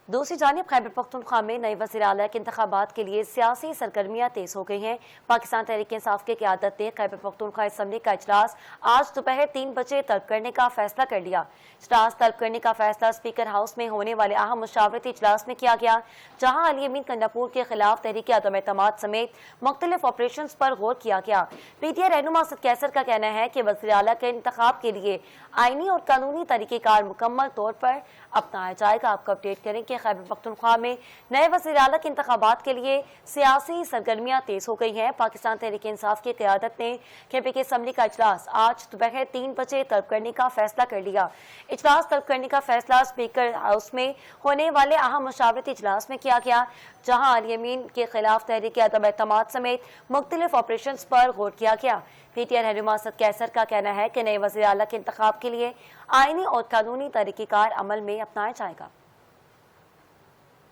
दूसरी जानिब खैबर पख्तूनख्वा में नए वज़ीर-ए-आला के इंतखाबात के लिए सियासी सरगर्मियां तेज हो गई हैं। पाकिस्तान तहरीक इंसाफ की क़यादत ने खैबर पख्तूनख्वा असम्बली का इजलास आज दोपहर 3 बजे तलब करने का फैसला कर लिया। इजलास तलब करने का फैसला स्पीकर हाउस में होने वाले अहम मुशावरती इजलास में किया गया, जहाँ अली अमीन कंडापुर के खिलाफ तहरीक अदम एतमाद समेत मुख्तलिफ ऑपरेशन पर गौर किया गया। पीटीआई रहनुमा असद कैसर का कहना है कि वज़ीर-ए-आला के इंतखाब के लिए आईनी और कानूनी तरीक़ेकार मुकम्मल तौर पर अपनाया जाएगा। आपको अपडेट करें कि खैबर पख्तूनख्वा में नए वज़ीर-ए-आला के इंतखाबात के लिए सियासी सरगर्मियां तेज हो गई हैं। पाकिस्तान तहरीक इंसाफ की क़यादत ने केपीके असम्बली का इजलास आज दोपहर 3 बजे तलब करने का फैसला कर लिया। इजलास तलब करने का फैसला स्पीकर हाउस में होने वाले अहम मुशावरती इजलास में किया गया, जहां अली अमीन के खिलाफ तहरीक अदम एतमाद समेत मुख्तलिफ ऑपरेशन पर गौर किया गया। पीटीआई रहनुमा असद कैसर का कहना है कि नए वज़ीर-ए-आला के इंतखाब के लिए आईनी और कानूनी तरीक़ेकार अमल में अपनाया जाएगा।